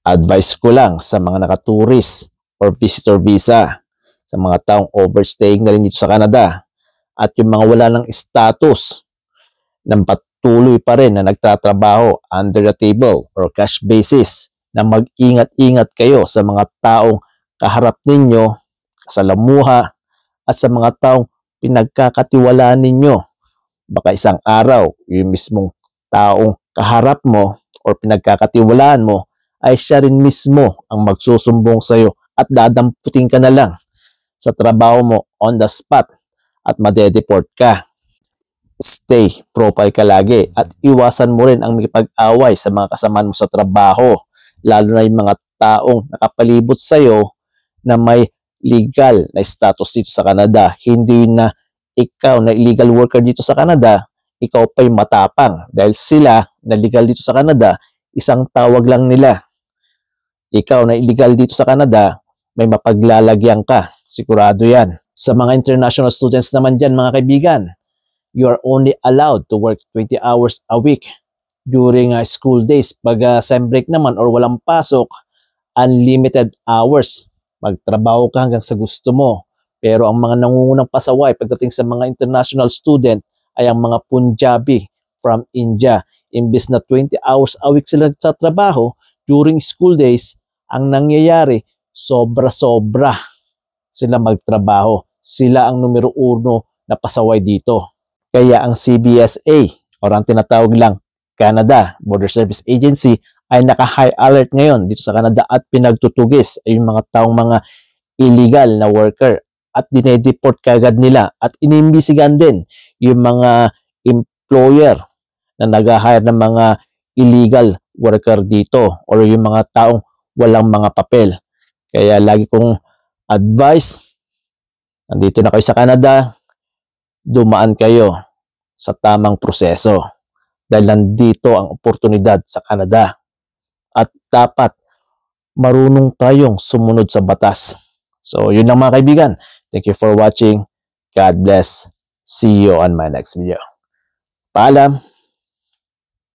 Advice ko lang sa mga naka-tourist or visitor visa, sa mga taong overstaying na rin dito sa Canada, at yung mga wala ng status ng patuloy pa rin na nagtatrabaho under the table or cash basis, na mag-ingat-ingat kayo sa mga taong kaharap ninyo, sa lamuha, at sa mga taong pinagkakatiwalaan ninyo. Baka isang araw, yung mismong taong kaharap mo or pinagkakatiwalaan mo ay siya rin mismo ang magsusumbong sa iyo at dadamputin ka na lang sa trabaho mo on the spot at madedeport ka. Stay profile ka lagi at iwasan mo rin ang makipag-away sa mga kasamahan mo sa trabaho, lalo na yung mga taong nakapalibot sa iyo na may legal na status dito sa Canada. Hindi na ikaw na illegal worker dito sa Canada, ikaw pa'y matapang dahil sila na legal dito sa Canada, isang tawag lang nila. Ikaw na illegal dito sa Canada, may mapaglalagyan ka. Sigurado yan. Sa mga international students naman dyan, mga kaibigan, you are only allowed to work 20 hours a week during school days. Pag sem break naman or walang pasok, unlimited hours. Magtrabaho ka hanggang sa gusto mo. Pero ang mga nangungunang pasaway pagdating sa mga international student ay ang mga Punjabi from India. Imbis na 20 hours a week sila sa trabaho, during school days, ang nangyayari, sobra-sobra sila magtrabaho. Sila ang numero 1 na pasaway dito. Kaya ang CBSA, o ang tinatawag lang Canada Border Service Agency, ay naka-high alert ngayon dito sa Canada at pinagtutugis ay yung mga taong mga illegal na worker at dinedeport kagad nila at inimbisigan din yung mga employer na nag-hire ng mga illegal worker dito or yung mga taong walang mga papel. Kaya lagi kong advice, nandito na kayo sa Canada, dumaan kayo sa tamang proseso dahil nandito ang oportunidad sa Canada at dapat marunong tayong sumunod sa batas. So yun lang mga kaibigan. Thank you for watching. God bless. See you on my next video. Paalam!